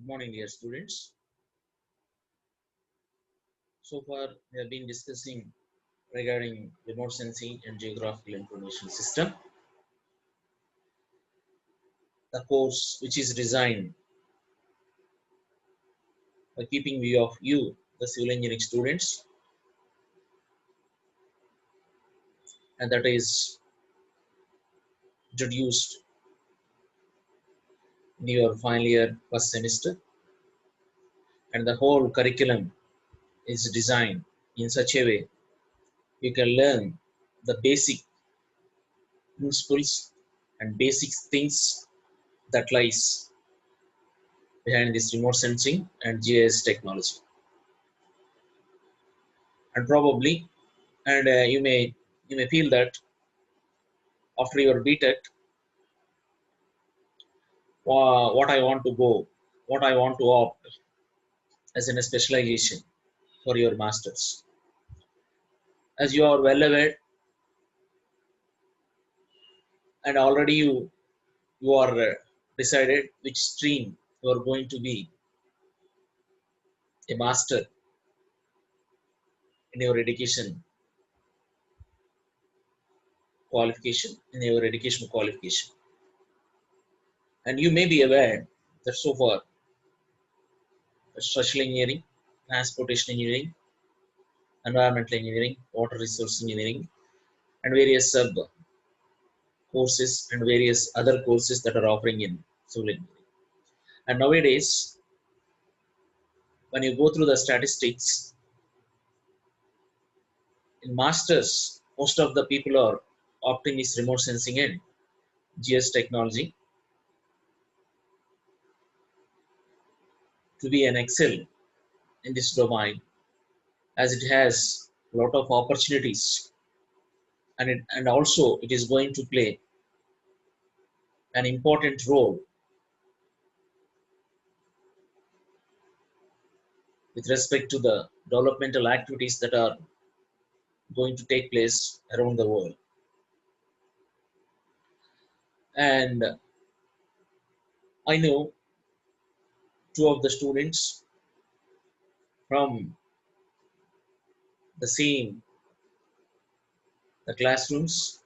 Good morning, dear students. So far, we have been discussing regarding remote sensing and geographical information system, the course which is designed by keeping view of you, the civil engineering students, and that is introduced in your final year first semester, and the whole curriculum is designed in such a way you can learn the basic principles and basic things that lies behind this remote sensing and GIS technology. And probably, and you may feel that after your BTech, what I want to go, what I want to opt as in a specialization for your masters. As you are well aware, and already you are decided which stream you are going to be a master in your education qualification. And you may be aware that so far, structural engineering, transportation engineering, environmental engineering, water resource engineering, and various sub courses and various other courses that are offering in civil engineering. And nowadays, when you go through the statistics, in masters, most of the people are opting this remote sensing and GS technology to be an excel in this domain, as it has a lot of opportunities, and also it is going to play an important role with respect to the developmental activities that are going to take place around the world. And I know two of the students from the classrooms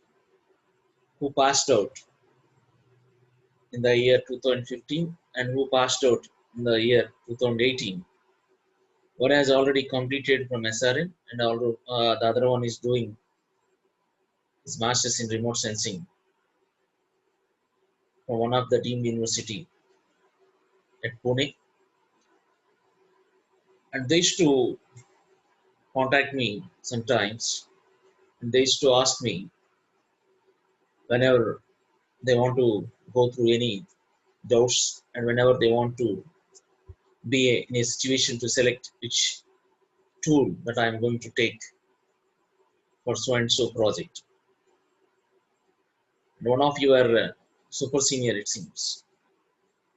who passed out in the year 2015 and who passed out in the year 2018. One has already completed from SRN, and the other one is doing his master's in remote sensing from one of the deemed university at Pune. And they used to contact me sometimes, and they used to ask me whenever they want to go through any doubts and whenever they want to be in a situation to select which tool that I am going to take for so and so project. And one of your super senior, it seems,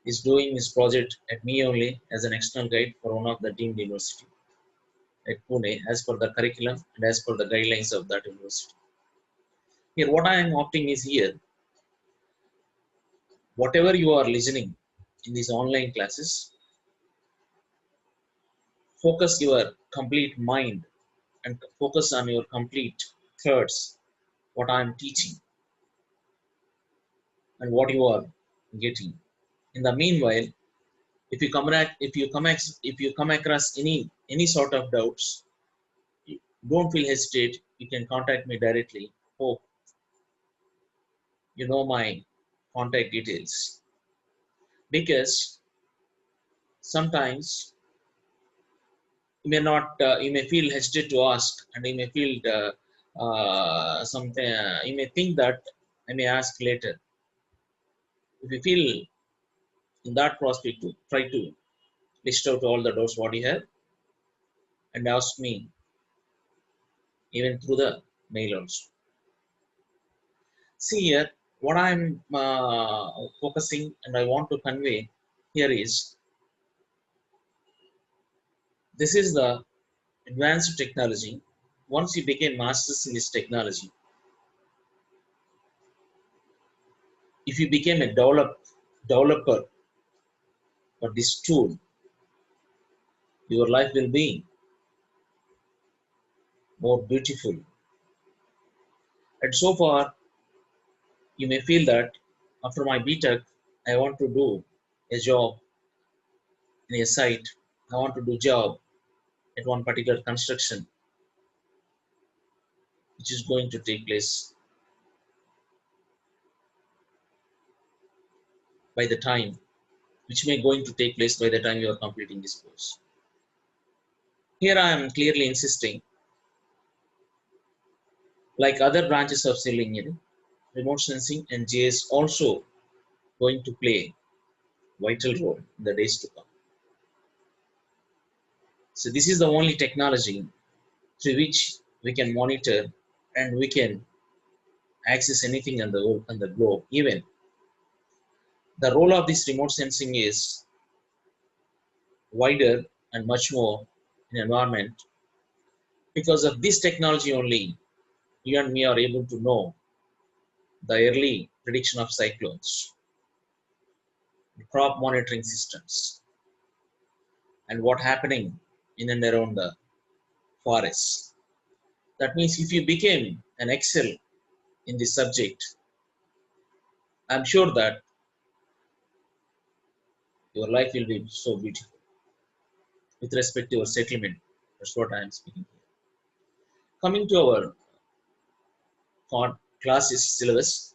is doing his project at me only as an external guide for one of the deemed university at Pune as per the curriculum and as per the guidelines of that university. Here, what I am opting is here, whatever you are listening in these online classes, focus your complete mind and focus on your complete thoughts, what I am teaching and what you are getting. In the meanwhile, if you come across any sort of doubts, don't feel hesitate. You can contact me directly. Hope you know my contact details, because sometimes you may feel hesitate to ask, and you may feel something. You may think that I may ask later. If you feel in that prospect, to try to list out all the doors what you have and ask me even through the mail also. See here, what I'm focusing and I want to convey here is, this is the advanced technology. Once you become masters in this technology, if you became a developer for this tool, your life will be more beautiful. And so far, you may feel that after my BTech, I want to do a job in a site. I want to do job at one particular construction, which is going to take place by the time, which may going to take place by the time you are completing this course. Here I am clearly insisting, like other branches of civil engineering, remote sensing and GIS also going to play vital role in the days to come. So this is the only technology through which we can monitor and we can access anything on the globe. Even the role of this remote sensing is wider and much more in environment. Because of this technology only, you and me are able to know the early prediction of cyclones, crop monitoring systems, and what happening in and around the forests. That means if you became an excel in this subject, I'm sure that your life will be so beautiful with respect to your settlement. That's what I am speaking here. Coming to our classes syllabus,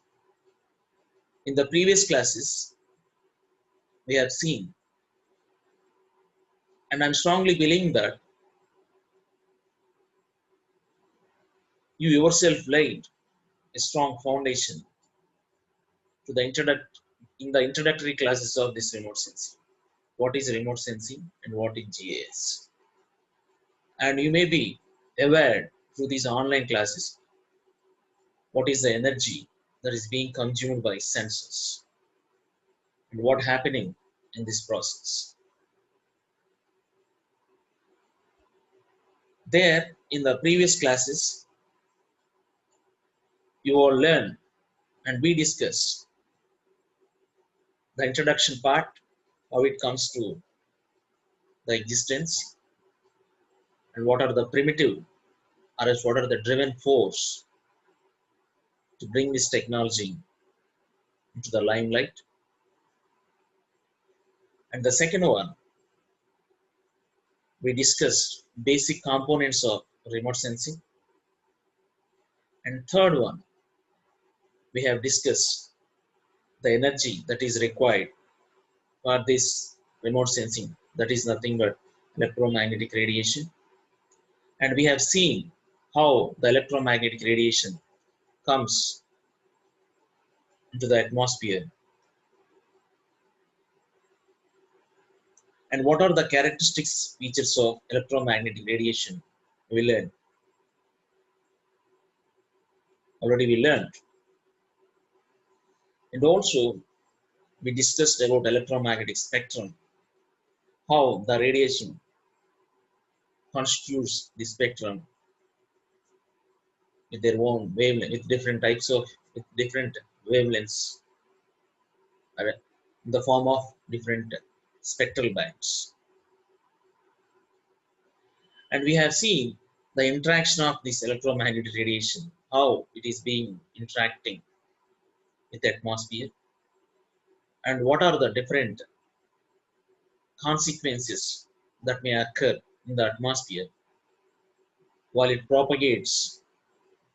in the previous classes, we have seen, and I'm strongly believing that you yourself laid a strong foundation to the in the introductory classes of this remote sensing. What is remote sensing and what is GIS? And you may be aware through these online classes what is the energy that is being consumed by sensors and what happening in this process. There, in the previous classes, you all learn and we discuss the introduction part, how it comes to the existence, and what are the primitive or else what are the driven force to bring this technology into the limelight. And the second one, we discussed basic components of remote sensing. And third one, we have discussed the energy that is required for this remote sensing. That is nothing but electromagnetic radiation. And we have seen how the electromagnetic radiation comes into the atmosphere. And what are the characteristics features of electromagnetic radiation? We learned. Already we learned. And also we discussed about electromagnetic spectrum, how the radiation constitutes the spectrum with their own wavelength, with different types of, with different wavelengths in the form of different spectral bands. And we have seen the interaction of this electromagnetic radiation, how it is being interacting with the atmosphere, and what are the different consequences that may occur in the atmosphere while it propagates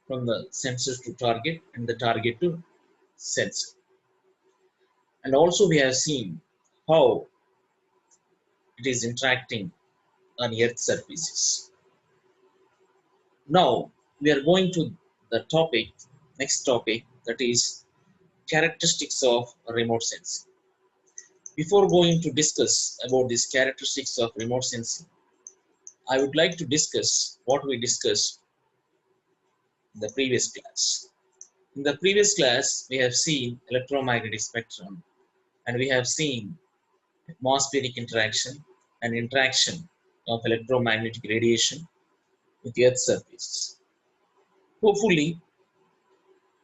from the sensor to target and the target to sensor. And also we have seen how it is interacting on Earth surfaces. Now we are going to the next topic, that is characteristics of remote sensing. Before going to discuss about these characteristics of remote sensing, I would like to discuss what we discussed in the previous class. In the previous class, we have seen electromagnetic spectrum and we have seen atmospheric interaction and interaction of electromagnetic radiation with the Earth's surface. Hopefully,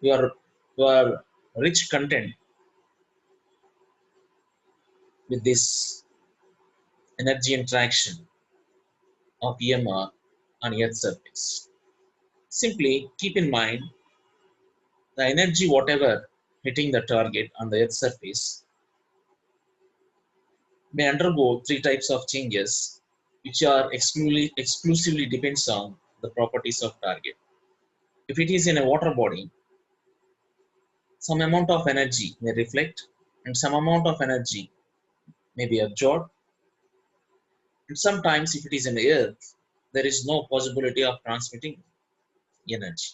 your rich content with this energy interaction of EMR on Earth's surface. Simply keep in mind the energy whatever hitting the target on the Earth's surface may undergo three types of changes which are exclusively depends on the properties of target. If it is in a water body, some amount of energy may reflect and some amount of energy may be absorbed. And sometimes if it is in the earth, there is no possibility of transmitting energy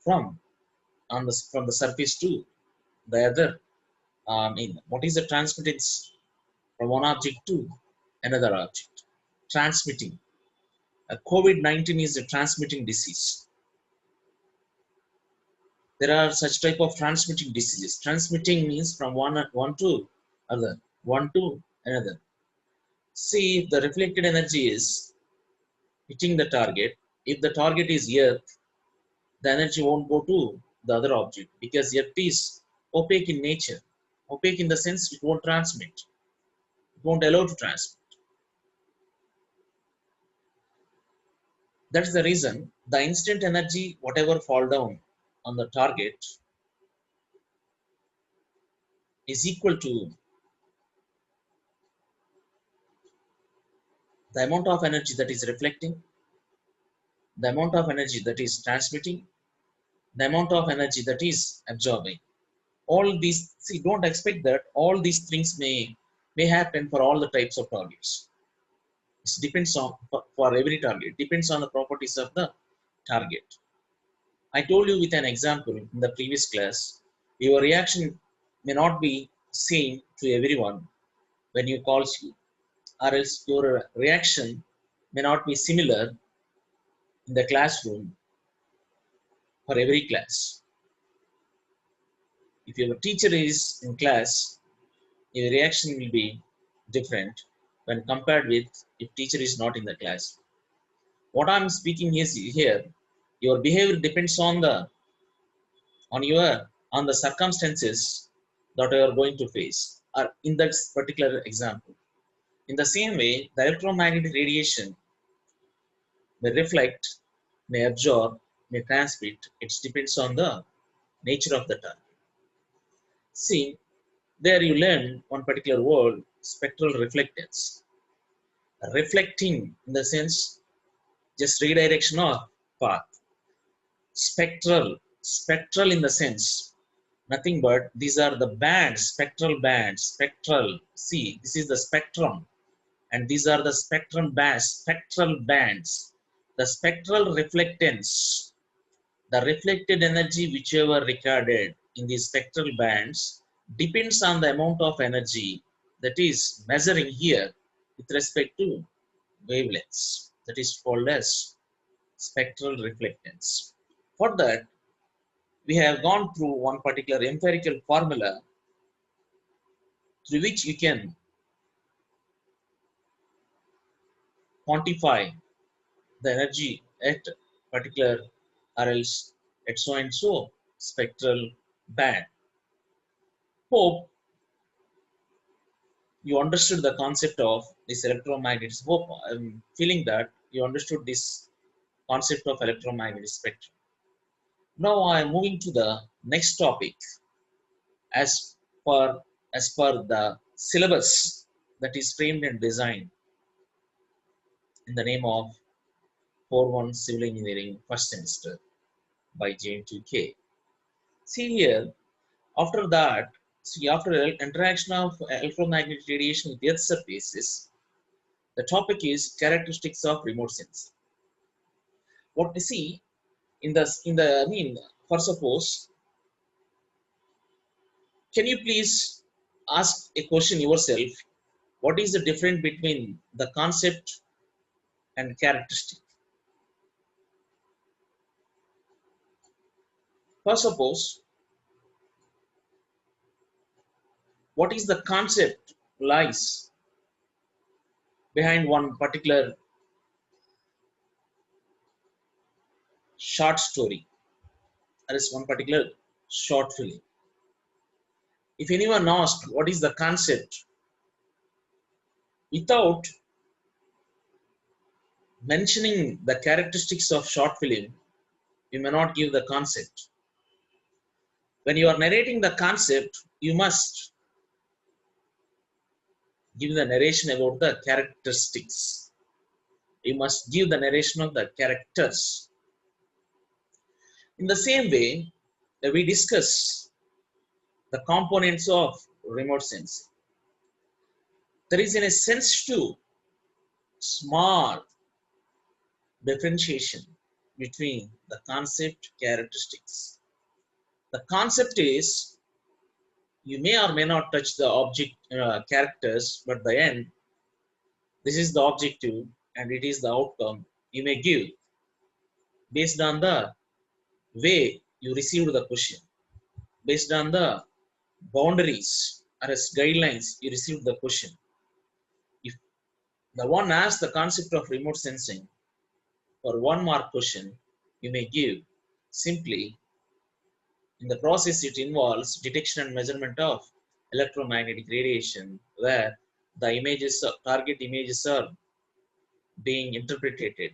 from from the surface to the other. What is the transmittance from one object to another object? Transmitting. COVID-19 is a transmitting disease. There are such type of transmitting diseases. Transmitting means from one to other, one to another. See, if the reflected energy is hitting the target, if the target is Earth, the energy won't go to the other object because Earth is opaque in nature. Opaque in the sense it won't transmit, it won't allow to transmit. That's the reason the instant energy, whatever fall down on the target, is equal to the amount of energy that is reflecting, the amount of energy that is transmitting, the amount of energy that is absorbing. All these, see, don't expect that all these things may happen for all the types of targets. It depends on for every target. It depends on the properties of the target. I told you with an example in the previous class. Your reaction may not be same to everyone when you calls you, or else your reaction may not be similar in the classroom for every class. If your teacher is in class, your reaction will be different when compared with if teacher is not in the class. What I'm speaking is here, your behavior depends on the circumstances that you are going to face, or in that particular example. In the same way, the electromagnetic radiation may reflect, may absorb, may transmit. It depends on the nature of the target. See, there you learn one particular word, spectral reflectance. Reflecting in the sense just redirection of path. Spectral in the sense nothing but these are the bands, spectral. See, this is the spectrum, and these are the spectral bands. The spectral reflectance, the reflected energy whichever recorded in these spectral bands depends on the amount of energy that is measuring here with respect to wavelengths. That is called as spectral reflectance. For that, we have gone through one particular empirical formula through which you can quantify the energy at particular or else at so and so spectral band. Hope you understood the concept of this electromagnetic. Hope I'm feeling that you understood this concept of electromagnetic spectrum. Now I am moving to the next topic as per the syllabus that is framed and designed in the name of 4-1 Civil Engineering first semester by JN2K. See here, after that, see after interaction of electromagnetic radiation with Earth's surfaces, the topic is characteristics of remote sensing. What we see for suppose, can you please ask a question yourself? What is the difference between the concept and characteristic? For suppose, what is the concept lies behind one particular short story? There is one particular short film. If anyone asked what is the concept Without mentioning the characteristics of short film, you may not give the concept. When you are narrating the concept, you must give the narration about the characteristics. You must give the narration of the characters. In the same way, we discuss the components of remote sensing. There is in a sense to small differentiation between the concept characteristics. The concept is you may or may not touch the object characters, but the end, this is the objective and it is the outcome you may give based on the way you received the question, based on the boundaries or as guidelines you received the question. If the one asks the concept of remote sensing for 1 mark question, you may give simply in the process it involves detection and measurement of electromagnetic radiation where the images, target images are being interpreted.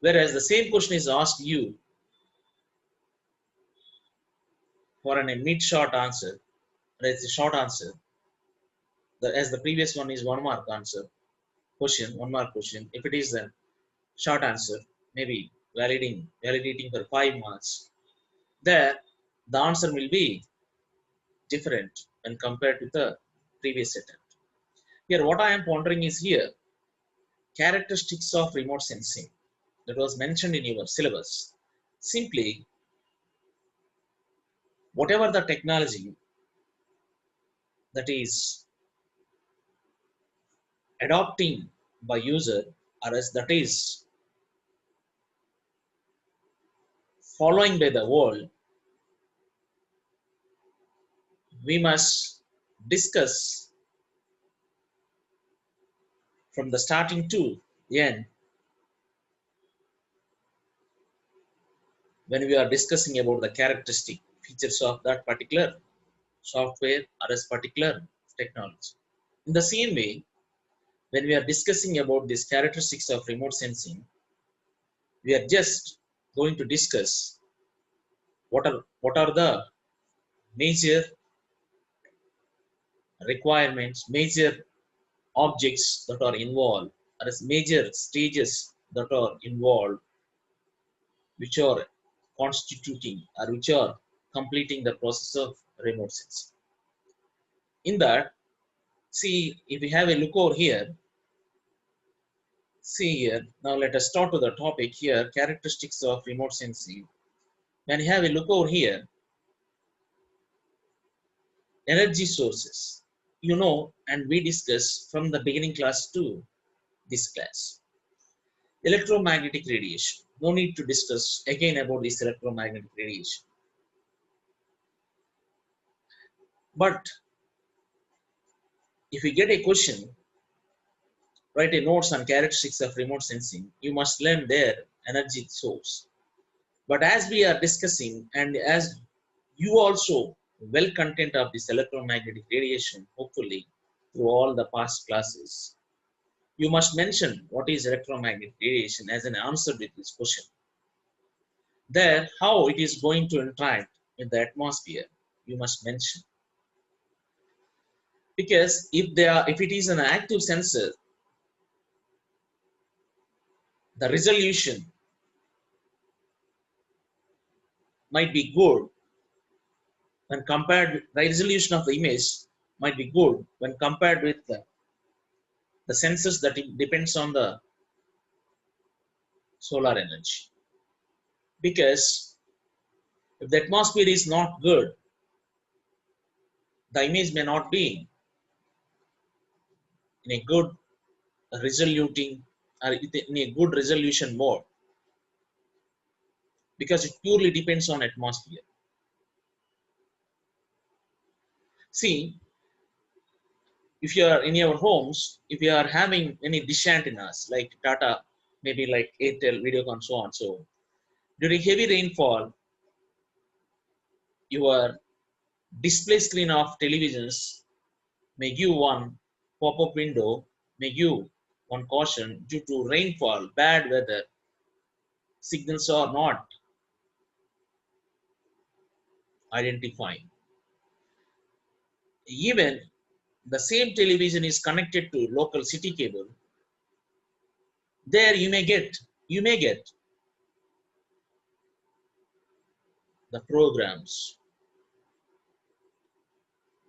Whereas the same question is asked you for a mid-short answer, it's a short answer, as the previous one is 1 mark answer question, 1 mark question. If it is a short answer, maybe validating for 5 marks, there the answer will be different when compared to the previous attempt. Here, what I am pondering is here characteristics of remote sensing that was mentioned in your syllabus. Simply, whatever the technology that is adopting by user or as that is following by the world, we must discuss from the starting to the end when we are discussing about the characteristic features of that particular software or as particular technology. In the same way, when we are discussing about these characteristics of remote sensing, we are just going to discuss what are the major requirements, major objects that are involved, or as major stages that are involved, which are constituting or which are completing the process of remote sensing. In that, see, if we have a look over here, see here, now let us start to the topic here, characteristics of remote sensing. When you have a look over here, energy sources, you know, and we discuss from the beginning class to this class. Electromagnetic radiation. No need to discuss again about this electromagnetic radiation. But if you get a question, write a notes on characteristics of remote sensing, you must learn their energy source. But as we are discussing and as you also well content of this electromagnetic radiation, hopefully through all the past classes, you must mention what is electromagnetic radiation as an answer with this question. There, how it is going to interact with the atmosphere, you must mention. Because if it is an active sensor, the resolution might be good when compared, the resolution of the image might be good when compared with the sensors that it depends on the solar energy. Because if the atmosphere is not good, the image may not be in a good resoluting or in a good resolution mode, because it purely depends on atmosphere. See, if you are in your homes, if you are having any dish antennas like Tata, maybe like Airtel, Videocon, so on, so during heavy rainfall, your display screen of televisions may give one pop-up window may give one caution due to rainfall, bad weather, signals are not identifying. Even the same television is connected to local city cable, there you may get the programs,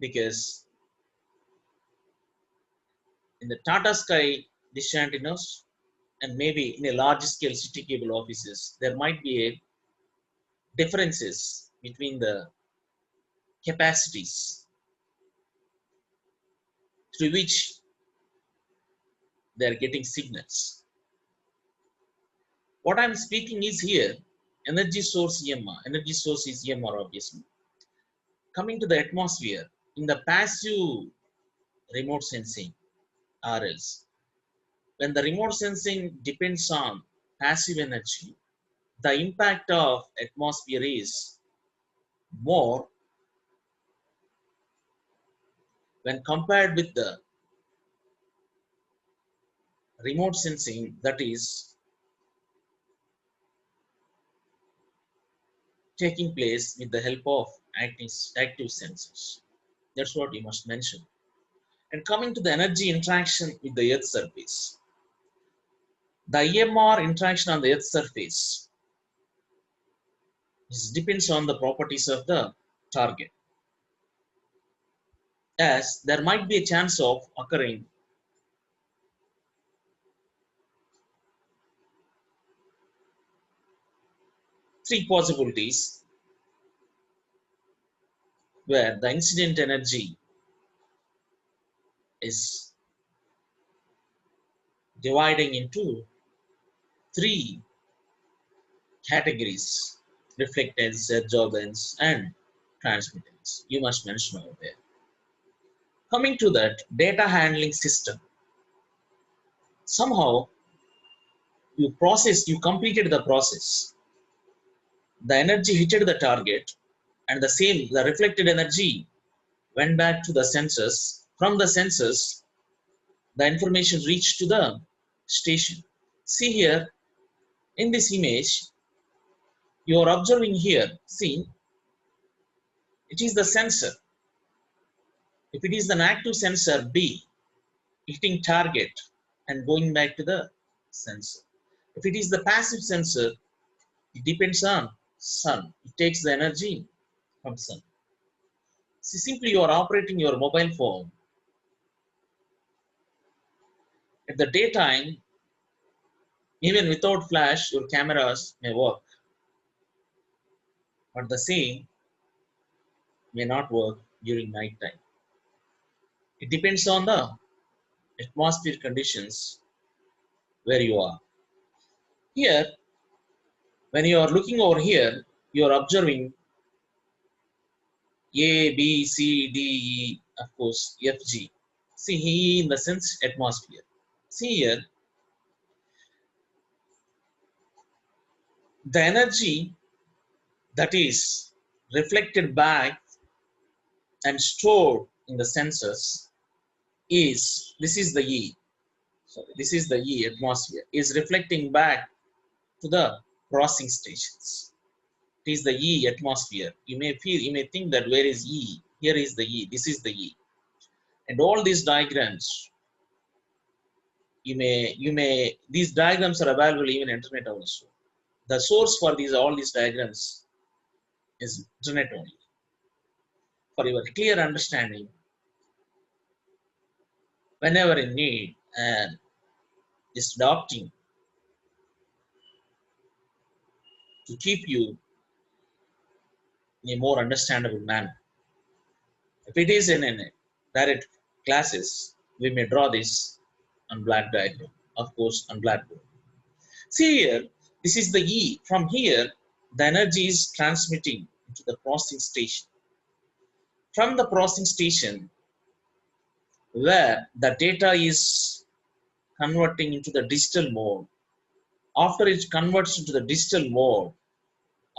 because in the Tata Sky dish antennas and maybe in a large scale city cable offices, there might be a differences between the capacities through which they are getting signals. What I'm speaking is here, energy source EMR. Energy source is EMR, obviously. Coming to the atmosphere, in the passive remote sensing RLs, when the remote sensing depends on passive energy, the impact of atmosphere is more when compared with the remote sensing that is taking place with the help of active sensors. That's what you must mention. And coming to the energy interaction with the Earth surface, the EMR interaction on the Earth surface depends on the properties of the target, as there might be a chance of occurring three possibilities where the incident energy is dividing into three categories: reflectance, absorbance, and transmittance. You must mention over there. Coming to that data handling system, somehow you completed the process. The energy hit the target, and the reflected energy went back to the sensors. From the sensors, the information reached to the station. See here, in this image, you are observing here, see, it is the sensor. If it is an active sensor B, hitting target and going back to the sensor. If it is the passive sensor, it depends on sun. It takes the energy from sun. See, simply you are operating your mobile phone. At the daytime, even without flash, your cameras may work. But the same may not work during night time. It depends on the atmosphere conditions where you are. Here, when you are looking over here, you are observing A, B, C, D, E, of course, F, G. See here in the sense atmosphere. See here, the energy that is reflected back and stored in the sensors is, this is the E. So this is the E atmosphere, is reflecting back to the processing stations. It is the E atmosphere. You may think that where is E? Here is the E. This is the E. And all these diagrams, these diagrams are available even on internet also. The source for all these diagrams is internet only. For your clear understanding, whenever in need, and is adopting to keep you in a more understandable manner. If it is in a direct classes, we may draw this on black diagram, of course, on blackboard. See here, this is the E. From here, the energy is transmitting to the processing station. From the processing station, where the data is converting into the digital mode. After it converts into the digital mode,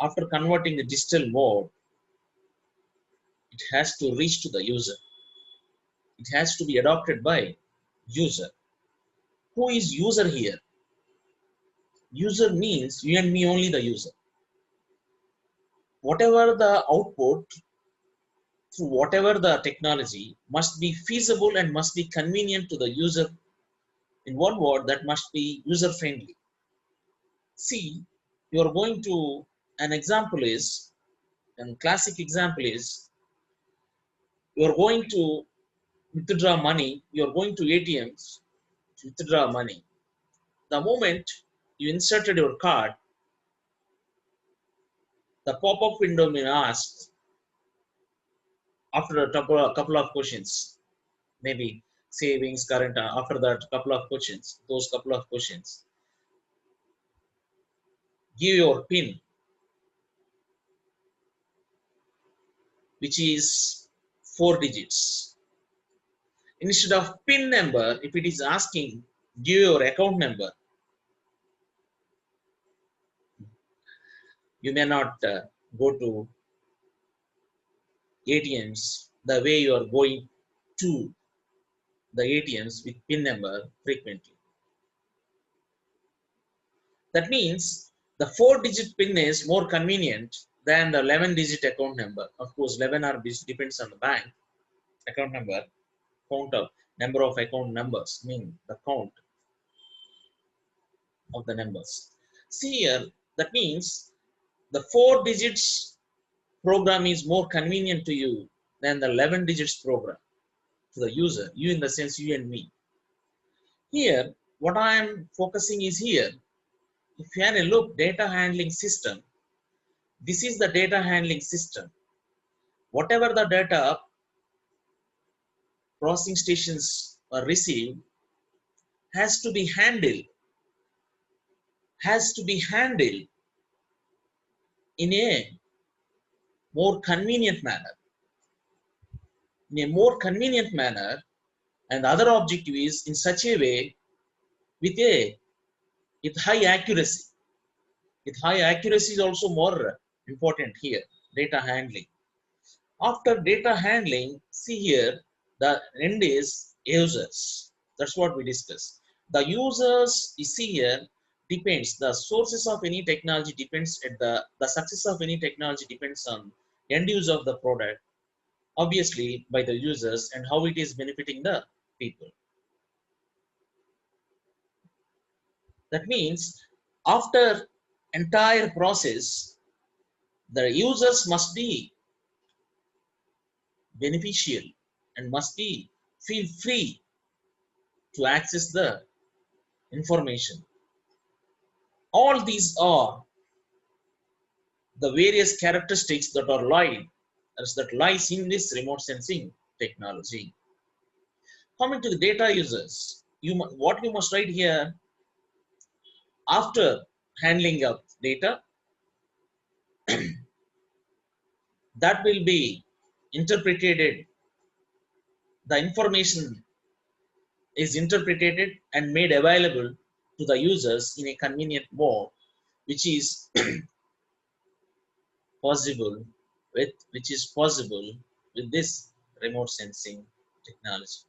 after converting the digital mode, it has to reach to the user. It has to be adopted by user. Who is user here? User means you and me only the user. Whatever the output through whatever the technology must be feasible and must be convenient to the user. In one word, that must be user friendly. See, you are going to, an example is, and classic example is, you are going to withdraw money, you are going to ATMs to withdraw money. The moment you inserted your card, the pop-up window may ask, after a couple of questions, maybe savings, current, after that couple of questions, those couple of questions, give your PIN, which is 4 digits. Instead of PIN number, if it is asking, give your account number, you may not go to ATMs the way you are going to the ATMs with PIN number frequently. That means the 4-digit PIN is more convenient than the 11-digit account number. Of course, 11 or depends on the bank account number, count of number of account numbers, mean the count of the numbers. See here, that means the 4 digits program is more convenient to you than the 11 digits program to the user, you in the sense you and me. Here, what I am focusing is here, if you have a look, data handling system, this is the data handling system. Whatever the data processing stations are received has to be handled in a more convenient manner. In a more convenient manner, and the other objective is in such a way with high accuracy. With high accuracy is also more important here, data handling. After data handling, see here, the end is users. That's what we discussed. The users, you see here, depends. The sources of any technology depends at the success of any technology depends on end use of the product, obviously by the users and how it is benefiting the people. That means after entire process, the users must be beneficial and must be feel free to access the information. All these are the various characteristics that are lies in this remote sensing technology. Coming to the data users, what you must write here after handling of data, that will be interpreted. The information is interpreted and made available to the users in a convenient mode, which is possible with this remote sensing technology.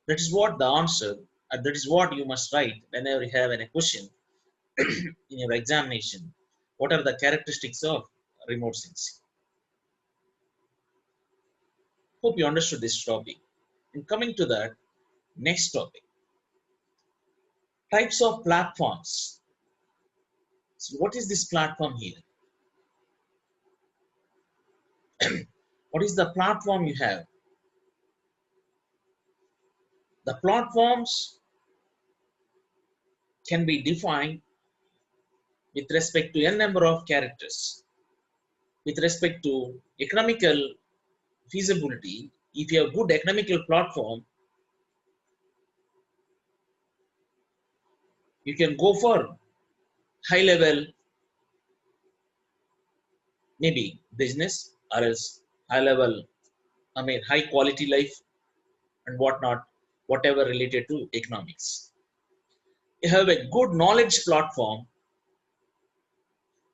That is what the answer, that is what you must write whenever you have a question in your examination. What are the characteristics of remote sensing? Hope you understood this topic. And coming to that next topic, types of platforms. So what is this platform here? What is the platform you have? The platforms can be defined with respect to n number of characters. With respect to economical feasibility, if you have good economical platform, you can go for high level, maybe business, or else high level, high quality life and whatnot, whatever related to economics. You have a good knowledge platform.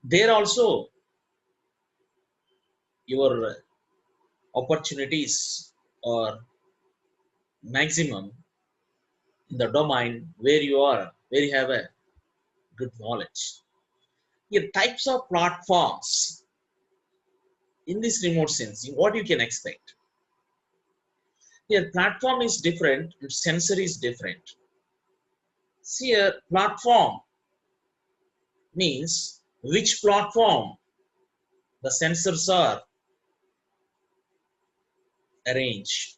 There also your opportunities are maximum in the domain where you are, where you have a good knowledge. Here, types of platforms in this remote sensing, what you can expect. Here, platform is different, and sensor is different. See here, platform means which platform the sensors are arranged.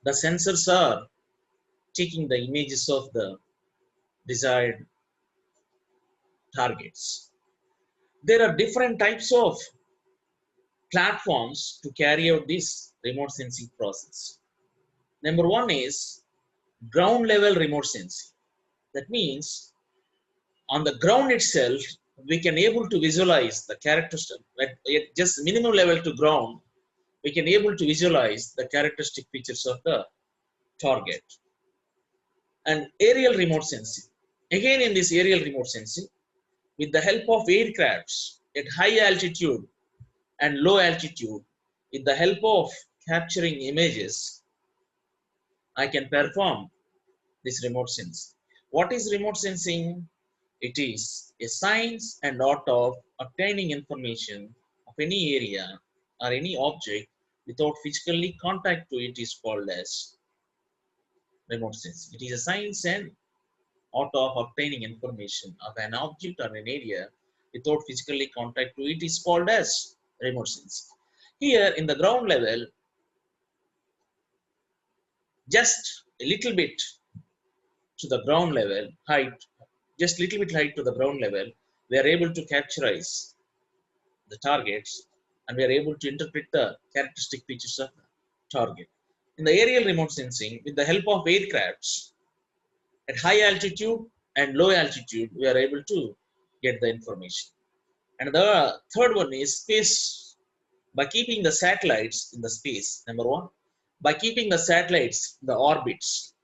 The sensors are taking the images of the desired targets. There are different types of platforms to carry out this remote sensing process. Number one is ground level remote sensing. That means on the ground itself, we can able to visualize the characteristic at just minimum level to ground. We can able to visualize the characteristic features of the target. And aerial remote sensing. Again, in this aerial remote sensing, with the help of aircrafts at high altitude and low altitude, with the help of capturing images, I can perform this remote sensing. What is remote sensing? It is a science and art of obtaining information of any area or any object without physically contact to it is called as remote sensing. It is a science and art of obtaining information of an object or an area without physically contact to it is called as remote sensing. Here in the ground level, just a little bit to the ground level height, just little bit height to the ground level, we are able to capturize the targets and we are able to interpret the characteristic features of the target. In the aerial remote sensing, with the help of aircrafts at high altitude and low altitude, we are able to get the information. And the third one is space. By keeping the satellites in the space, number one. By keeping the satellites in the orbits,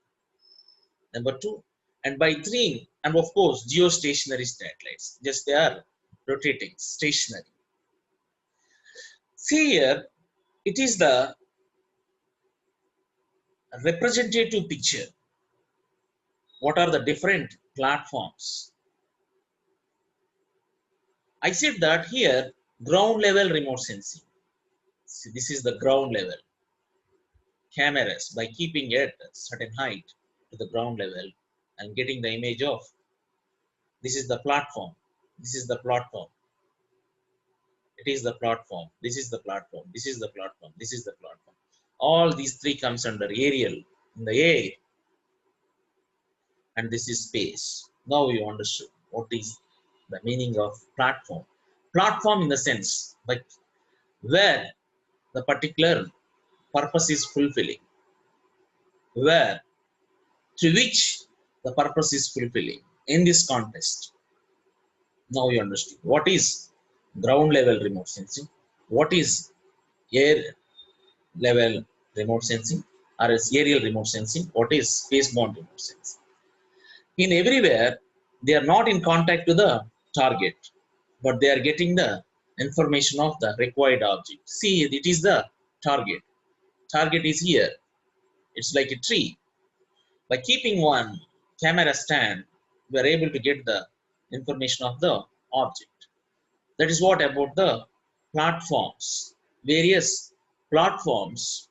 number two. And by three, and of course, geostationary satellites. Just they are rotating, stationary. See here, it is the representative picture. What are the different platforms? I said that here, ground level remote sensing. See, this is the ground level. Cameras, by keeping it at certain height to the ground level and getting the image of, this is the platform. This is the platform. It is the platform. This is the platform. This is the platform. This is the platform. All these three comes under aerial in the air. And this is space. Now you understood what is the meaning of platform. Platform in the sense like where the particular purpose is fulfilling, where to which the purpose is fulfilling in this context. Now you understand what is ground level remote sensing, what is air level remote sensing, or is aerial remote sensing, what is space-bound remote sensing. In everywhere, they are not in contact to the target, but they are getting the information of the required object. See, it is the target. Target is here. It's like a tree. By keeping one camera stand, we are able to get the information of the object. That is what about the platforms. Various platforms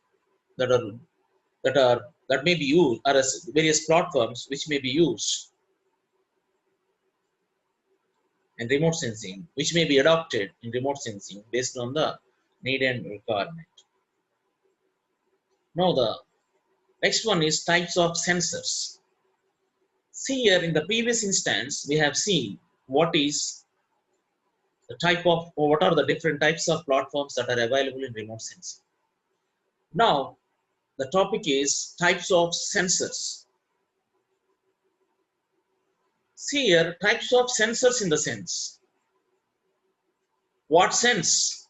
that are that may be used, or various platforms which may be used in remote sensing, which may be adopted in remote sensing based on the need and requirement. Now the next one is types of sensors. See here in the previous instance, we have seen what is the type of, or what are the different types of platforms that are available in remote sensing. Now the topic is types of sensors. See here, types of sensors in the sense. What sense?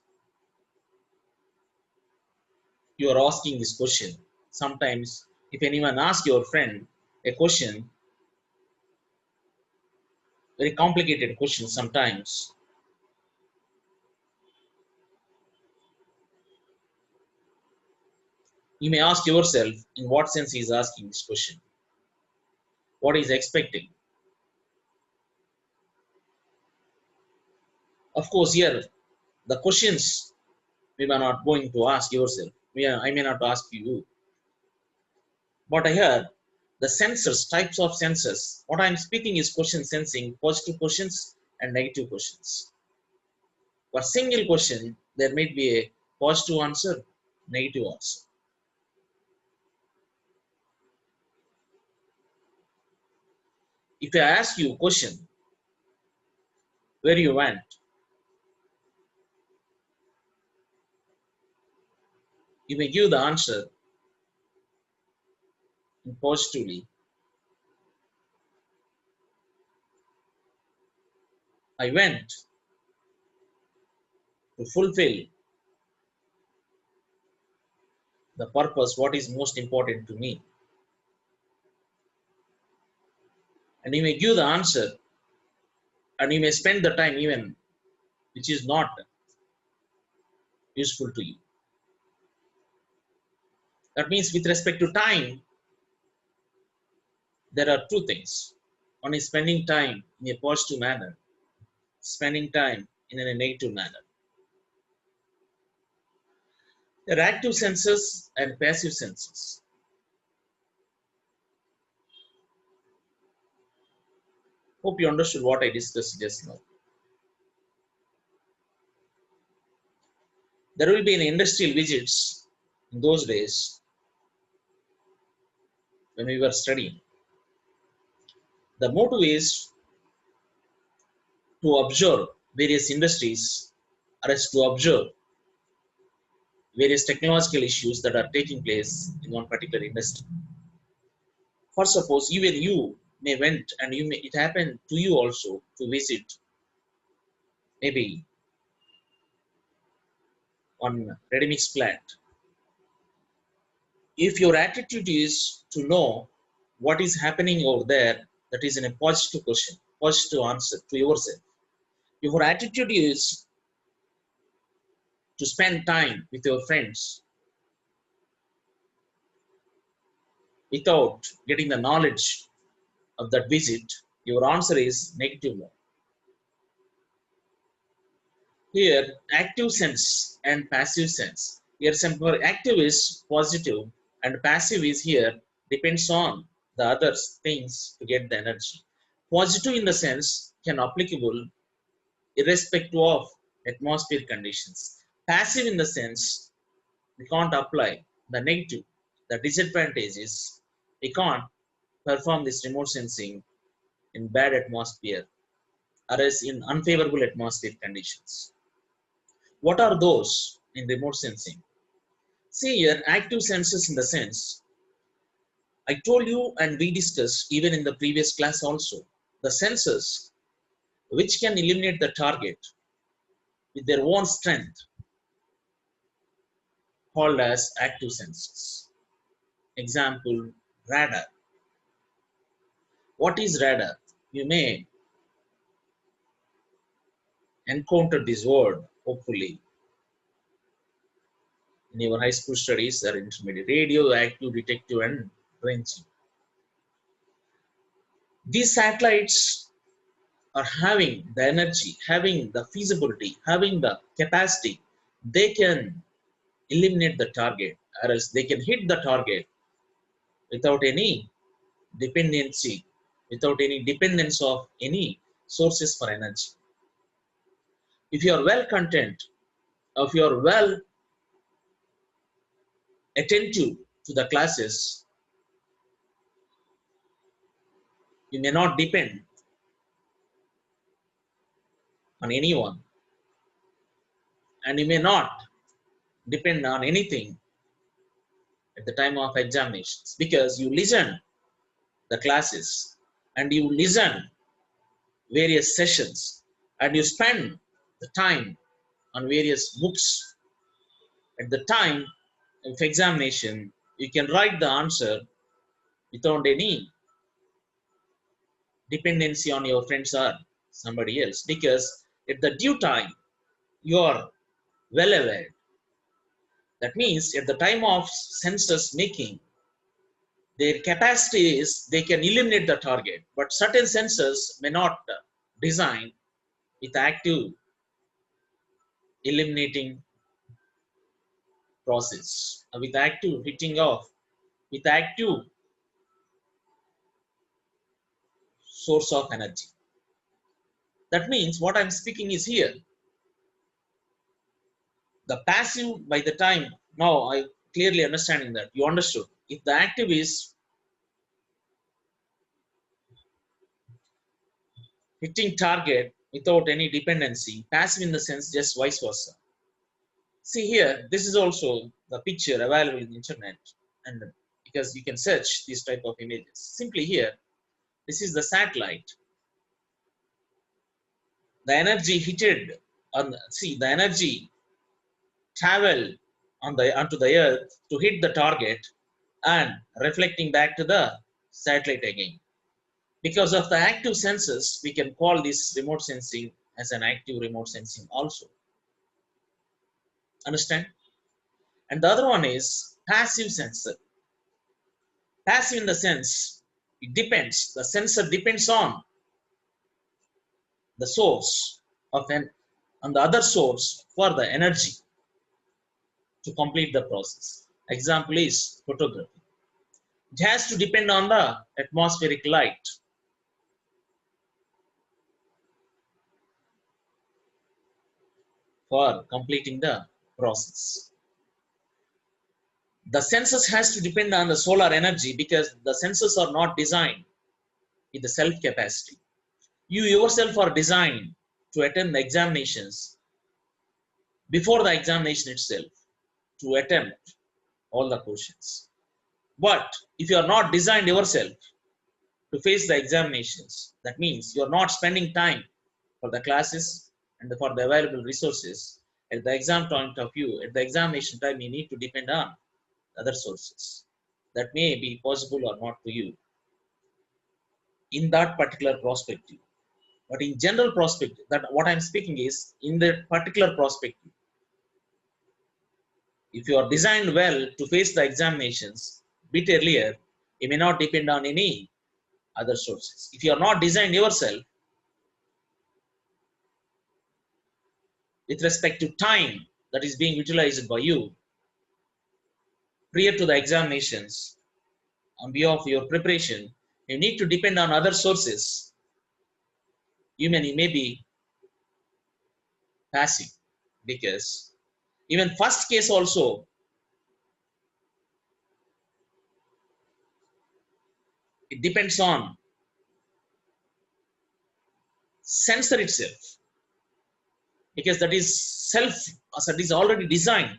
You are asking this question. Sometimes if anyone asks your friend a question, very complicated question sometimes, you may ask yourself in what sense he is asking this question. what is expecting. Of course, here the questions we are not going to ask yourself. I may not ask you. But here, the sensors, types of sensors, what I'm speaking is question sensing, positive questions and negative questions. For single question, there may be a positive answer, negative answer. If I ask you a question, where you went, you may give the answer positively. I went to fulfill the purpose, what is most important to me. And you may give the answer and you may spend the time even which is not useful to you. That means with respect to time, there are two things. One is spending time in a positive manner, spending time in a negative manner. There are active senses and passive senses. Hope you understood what I discussed just now. There will be an industrial visits in those days when we were studying. The motive is to observe various industries or as to observe various technological issues that are taking place in one particular industry. For suppose even you may went and it happened to you also to visit maybe on ready mix plant. If your attitude is to know what is happening over there, that is in a positive question, positive answer to yourself. If your attitude is to spend time with your friends without getting the knowledge of that visit, your answer is negative one. Here, active sense and passive sense. Here, simple active is positive and passive is here depends on the other things to get the energy. Positive in the sense can applicable irrespective of atmosphere conditions. Passive in the sense we can't apply the negative. The disadvantage is we can't perform this remote sensing in bad atmosphere or as in unfavorable atmosphere conditions. What are those in remote sensing? See here, active senses in the sense, I told you and we discussed even in the previous class also, the sensors which can eliminate the target with their own strength called as active sensors. Example, radar. What is radar? You may encounter this word, hopefully, in your high school studies or intermediate. Radioactive, detective, and ranging. These satellites are having the energy, having the feasibility, having the capacity. They can eliminate the target, or else they can hit the target without any dependency, without any dependence of any sources for energy. If you are well content, if you are well attentive to the classes, you may not depend on anyone and you may not depend on anything at the time of examinations because you listen the classes and you listen various sessions and you spend the time on various books. At the time of examination, you can write the answer without any dependency on your friends or somebody else because at the due time you are well aware. That means at the time of census making, Their capacity is they can eliminate the target, but certain sensors may not design with active eliminating process, with active hitting off, with active source of energy. That means what I'm speaking is here. The passive, by the time, now I clearly understanding that, you understood. If the active is hitting target without any dependency, passive in the sense just vice versa. See here, this is also the picture available in the internet, and because you can search these type of images. Simply here, this is the satellite. The energy hitted on, see the energy travel on the onto the earth to hit the target and reflecting back to the satellite again. Because of the active sensors, we can call this remote sensing as an active remote sensing also. Understand? And the other one is passive sensor. Passive in the sense, it depends, the sensor depends on the source of an, on the other source for the energy to complete the process. Example is photography. It has to depend on the atmospheric light for completing the process. The sensors has to depend on the solar energy because the sensors are not designed with the self capacity. You yourself are designed to attend the examinations before the examination itself to attempt all the questions. But if you are not designed yourself to face the examinations, that means you are not spending time for the classes and for the available resources at the exam point of view. At the examination time, you need to depend on other sources that may be possible or not to you in that particular perspective. But in general perspective, that what I'm speaking is in the particular perspective. If you are designed well to face the examinations bit earlier, you may not depend on any other sources. If you are not designed yourself with respect to time that is being utilized by you prior to the examinations on behalf of your preparation, you need to depend on other sources. You may be passive because even first case also it depends on sensor itself because that is self, that is already designed.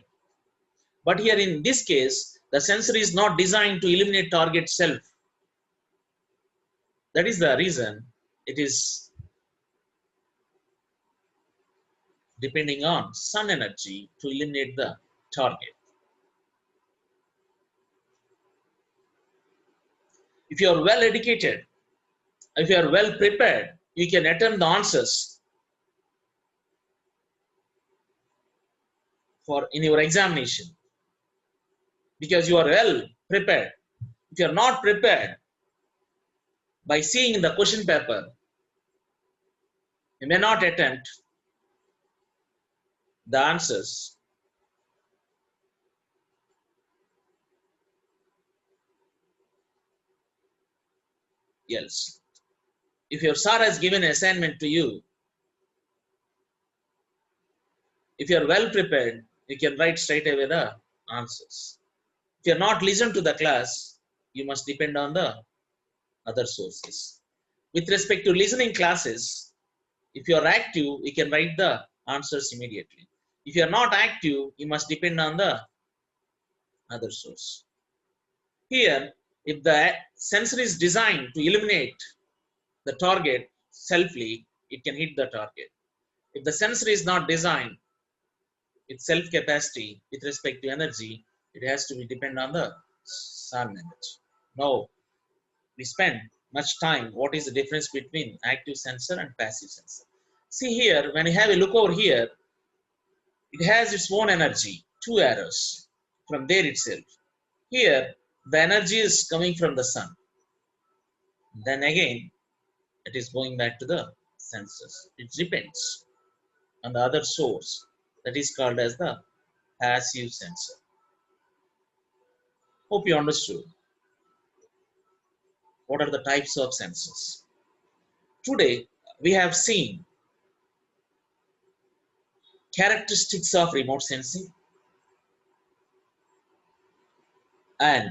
But here in this case, the sensor is not designed to eliminate target self. That is the reason it is depending on sun energy to eliminate the target. If you are well educated, if you are well prepared, you can attempt the answers for in your examination because you are well prepared. If you are not prepared, by seeing the question paper, you may not attempt the answers. Yes. If your sir has given an assignment to you, if you are well prepared, you can write straight away the answers. If you are not listened to the class, you must depend on the other sources. With respect to listening classes, if you are active, you can write the answers immediately. If you are not active, you must depend on the other source. Here, if the sensor is designed to eliminate the target selfly, it can hit the target. If the sensor is not designed with self capacity with respect to energy, it has to be depend on the sun energy. Now, we spend much time. What is the difference between active sensor and passive sensor? See here, when you have a look over here, it has its own energy, 2 arrows from there itself. Here, the energy is coming from the sun. Then again, it is going back to the sensors. It depends on the other source that is called as the passive sensor. Hope you understood what are the types of sensors. Today, we have seen characteristics of remote sensing and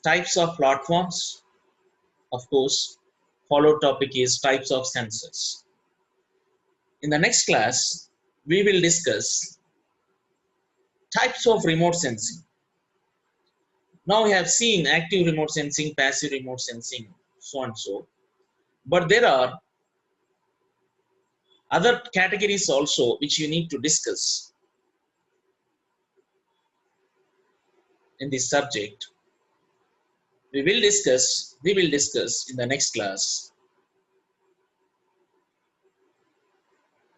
types of platforms. Of course, follow topic is types of sensors. In the next class, we will discuss types of remote sensing. Now we have seen active remote sensing, passive remote sensing, so and so. But there are other categories also which you need to discuss in this subject. We will discuss in the next class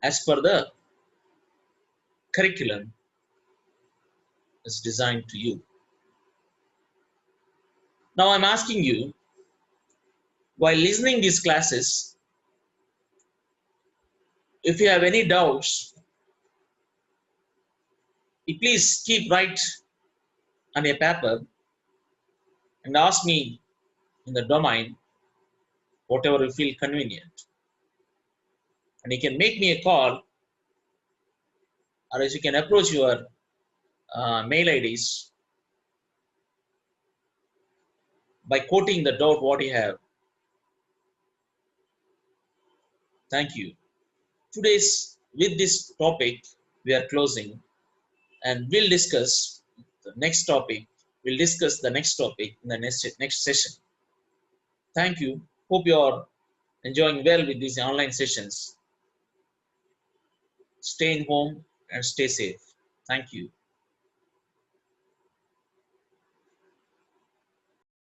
as per the curriculum is designed to you. Now I'm asking you, while listening these classes, if you have any doubts, you please keep write on a paper and ask me in the domain whatever you feel convenient. And you can make me a call, or else you can approach your mail IDs by quoting the doubt what you have. Thank you. With this topic, we are closing, and we'll discuss the next topic. We'll discuss the next topic in the next session. Thank you. Hope you are enjoying well with these online sessions. Stay in home and stay safe. Thank you.